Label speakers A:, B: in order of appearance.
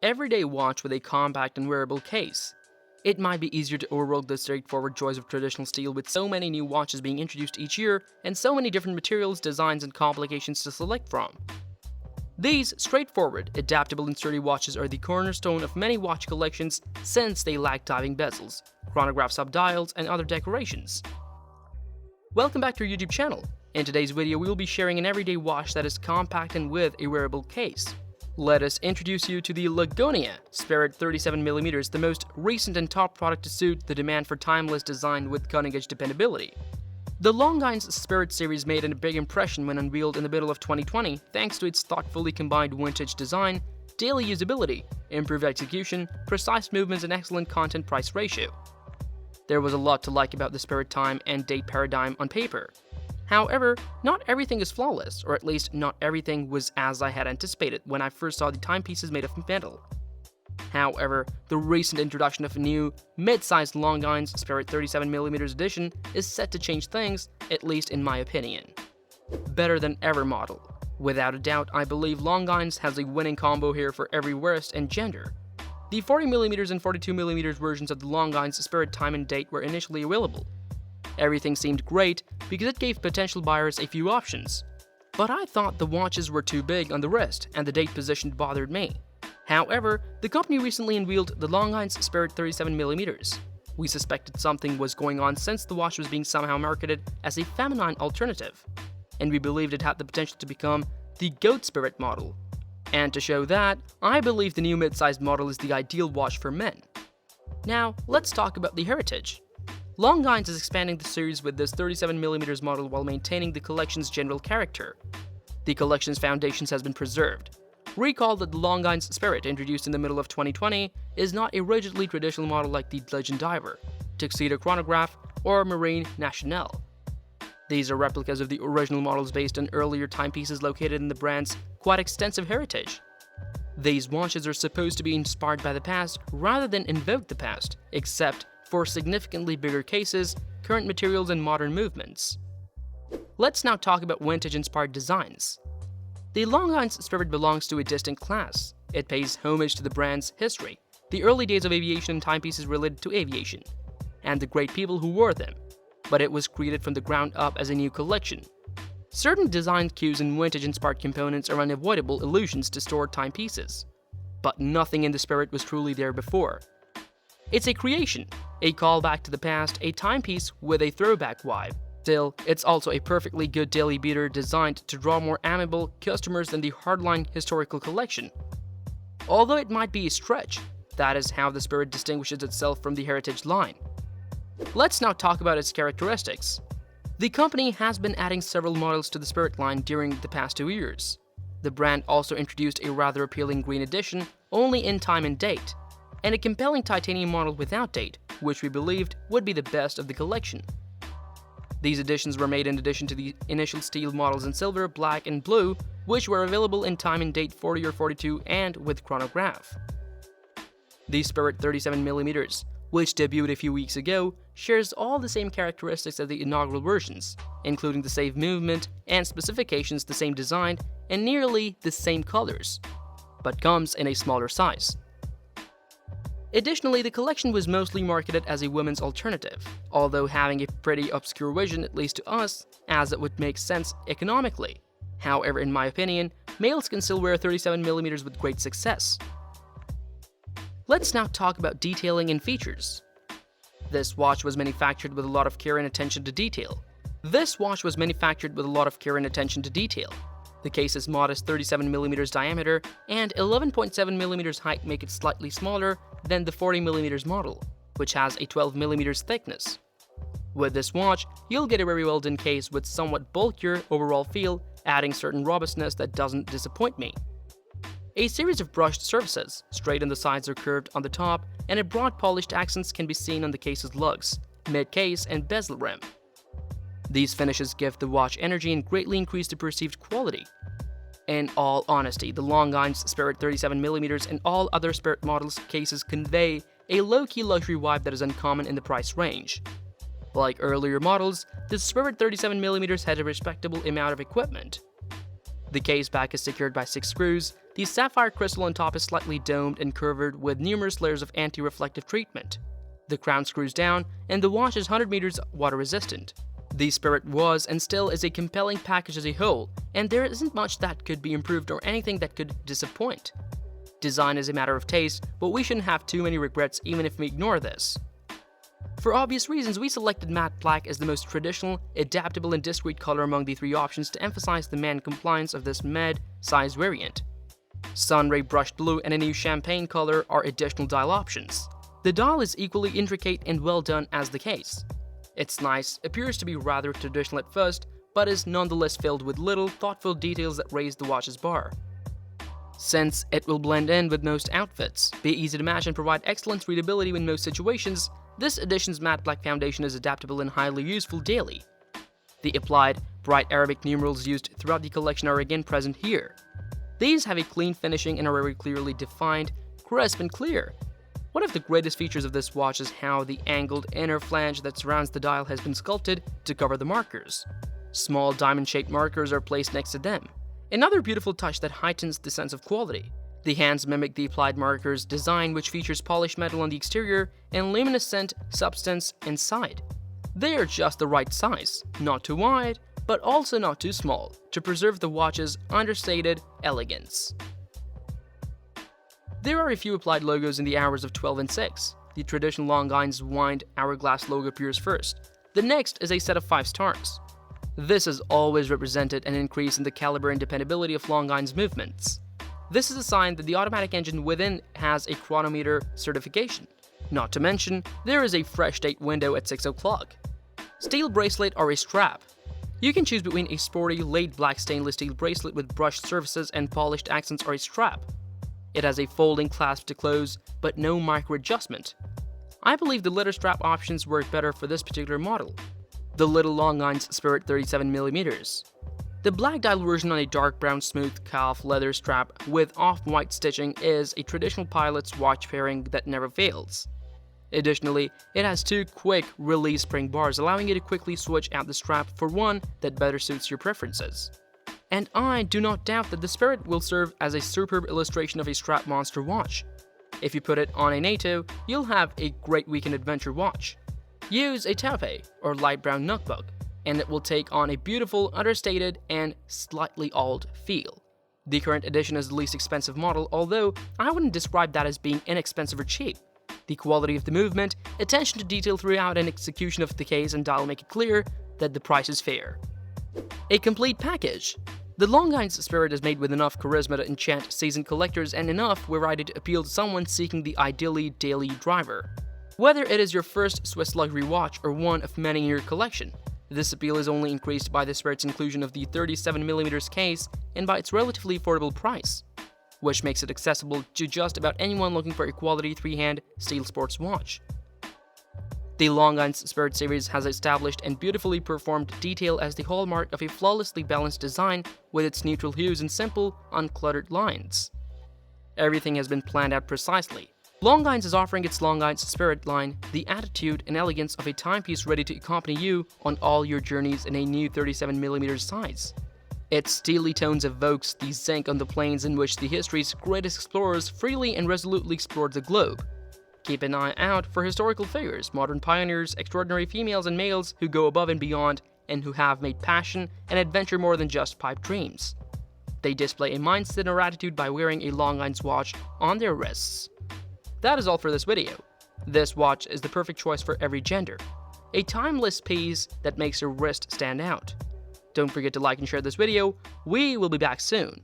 A: everyday watch with a compact and wearable case. It might be easier to overlook the straightforward joys of traditional steel with so many new watches being introduced each year and so many different materials, designs, and complications to select from. These straightforward, adaptable and sturdy watches are the cornerstone of many watch collections since they lack diving bezels, chronograph subdials, and other decorations. Welcome back to our YouTube channel. In today's video, we will be sharing an everyday watch that is compact and with a wearable case. Let us introduce you to the Luxe Spirit 37mm, the most recent and top product to suit the demand for timeless design with cutting-edge dependability. The Longines Spirit series made a big impression when unveiled in the middle of 2020 thanks to its thoughtfully combined vintage design, daily usability, improved execution, precise movements, and excellent content-price ratio. There was a lot to like about the Spirit time and date paradigm on paper. However, not everything is flawless, or at least not everything was as I had anticipated when I first saw the timepieces made of metal. However, the recent introduction of a new, mid-sized Longines Spirit 37mm edition is set to change things, at least in my opinion. Better than ever model. Without a doubt, I believe Longines has a winning combo here for every wrist and gender. The 40mm and 42mm versions of the Longines Spirit time and date were initially available. Everything seemed great because it gave potential buyers a few options. But I thought the watches were too big on the wrist and the date position bothered me. However, the company recently unveiled the Longines Spirit 37mm. We suspected something was going on since the watch was being somehow marketed as a feminine alternative, and we believed it had the potential to become the GOAT Spirit model. And to show that, I believe the new mid-sized model is the ideal watch for men. Now, let's talk about the heritage. Longines is expanding the series with this 37mm model while maintaining the collection's general character. The collection's foundations has been preserved. Recall that the Longines Spirit, introduced in the middle of 2020, is not a rigidly traditional model like the Legend Diver, Tuxedo Chronograph, or Marine Nationale. These are replicas of the original models based on earlier timepieces located in the brand's quite extensive heritage. These watches are supposed to be inspired by the past rather than invoke the past, except for significantly bigger cases, current materials, and modern movements. Let's now talk about vintage-inspired designs. The Longines Spirit belongs to a distinct class. It pays homage to the brand's history, the early days of aviation and timepieces related to aviation, and the great people who wore them, but it was created from the ground up as a new collection. Certain design cues and vintage-inspired components are unavoidable allusions to stored timepieces, but nothing in the Spirit was truly there before. It's a creation, a callback to the past, a timepiece with a throwback vibe. Still, it's also a perfectly good daily beater designed to draw more amiable customers than the hardline historical collection. Although it might be a stretch, that is how the Spirit distinguishes itself from the heritage line. Let's now talk about its characteristics. The company has been adding several models to the Spirit line during the past 2 years. The brand also introduced a rather appealing green edition, only in time and date, and a compelling titanium model without date, which we believed would be the best of the collection. These additions were made in addition to the initial steel models in silver, black, and blue, which were available in time and date 40 or 42 and with chronograph. The Spirit 37mm, which debuted a few weeks ago, shares all the same characteristics as the inaugural versions, including the same movement and specifications, the same design, and nearly the same colors, but comes in a smaller size. Additionally, the collection was mostly marketed as a women's alternative, although having a pretty obscure vision, at least to us, as it would make sense economically. However, in my opinion, males can still wear 37mm with great success. Let's now talk about detailing and features. This watch was manufactured with a lot of care and attention to detail. The case's modest 37mm diameter and 11.7mm height make it slightly smaller than the 40mm model, which has a 12mm thickness. With this watch, you'll get a very well done case with somewhat bulkier overall feel, adding certain robustness that doesn't disappoint me. A series of brushed surfaces, straight on the sides or curved on the top, and a broad polished accents can be seen on the case's lugs, mid-case, and bezel rim. These finishes give the watch energy and greatly increase the perceived quality. In all honesty, the Longines Spirit 37mm and all other Spirit models cases convey a low-key luxury vibe that is uncommon in the price range. Like earlier models, the Spirit 37mm had a respectable amount of equipment. The case back is secured by 6 screws, The sapphire crystal on top is slightly domed and curved with numerous layers of anti-reflective treatment. The crown screws down, and the watch is 100 meters water resistant. The Spirit was and still is a compelling package as a whole, and there isn't much that could be improved or anything that could disappoint. Design is a matter of taste, but we shouldn't have too many regrets even if we ignore this. For obvious reasons, we selected matte black as the most traditional, adaptable and discreet color among the three options to emphasize the man compliance of this mid-size variant. Sunray brushed blue and a new champagne color are additional dial options. The dial is equally intricate and well done as the case. It's nice, appears to be rather traditional at first, but is nonetheless filled with little, thoughtful details that raise the watch's bar. Since it will blend in with most outfits, be easy to match and provide excellent readability in most situations, this edition's matte black foundation is adaptable and highly useful daily. The applied, bright Arabic numerals used throughout the collection are again present here. These have a clean finishing and are very clearly defined, crisp and clear. One of the greatest features of this watch is how the angled inner flange that surrounds the dial has been sculpted to cover the markers. Small diamond-shaped markers are placed next to them. Another beautiful touch that heightens the sense of quality. The hands mimic the applied marker's design, which features polished metal on the exterior and luminescent substance inside. They are just the right size, not too wide, but also not too small, to preserve the watch's understated elegance. There are a few applied logos in the hours of 12 and 6. The traditional Longines wind hourglass logo appears first. The next is a set of 5 stars. This has always represented an increase in the caliber and dependability of Longines movements. This is a sign that the automatic engine within has a chronometer certification. Not to mention, there is a fresh date window at 6 o'clock. Steel bracelet or a strap. You can choose between a sporty, laid black stainless steel bracelet with brushed surfaces and polished accents or a strap. It has a folding clasp to close, but no micro-adjustment. I believe the leather strap options work better for this particular model. The Little Longines Spirit 37mm. The black dial version on a dark brown smooth calf leather strap with off-white stitching is a traditional pilot's watch pairing that never fails. Additionally, it has 2 quick release spring bars allowing you to quickly switch out the strap for one that better suits your preferences. And I do not doubt that the Spirit will serve as a superb illustration of a strap monster watch. If you put it on a NATO, you'll have a great weekend adventure watch. Use a taupe or light brown nuckbuck, and it will take on a beautiful, understated, and slightly old feel. The current edition is the least expensive model, although I wouldn't describe that as being inexpensive or cheap. The quality of the movement, attention to detail throughout, and execution of the case and dial make it clear that the price is fair. A complete package. The Longines Spirit is made with enough charisma to enchant seasoned collectors and enough variety to appeal to someone seeking the ideally daily driver. Whether it is your first Swiss luxury watch or one of many in your collection, this appeal is only increased by the Spirit's inclusion of the 37mm case and by its relatively affordable price, which makes it accessible to just about anyone looking for a quality 3-hand steel sports watch. The Longines Spirit series has established and beautifully performed detail as the hallmark of a flawlessly balanced design with its neutral hues and simple, uncluttered lines. Everything has been planned out precisely. Longines is offering its Longines Spirit line the attitude and elegance of a timepiece ready to accompany you on all your journeys in a new 37mm size. Its steely tones evokes the zinc on the plains in which the history's greatest explorers freely and resolutely explored the globe. Keep an eye out for historical figures, modern pioneers, extraordinary females and males who go above and beyond and who have made passion and adventure more than just pipe dreams. They display a mindset or attitude by wearing a Longines watch on their wrists. That is all for this video. This watch is the perfect choice for every gender. A timeless piece that makes your wrist stand out. Don't forget to like and share this video. We will be back soon.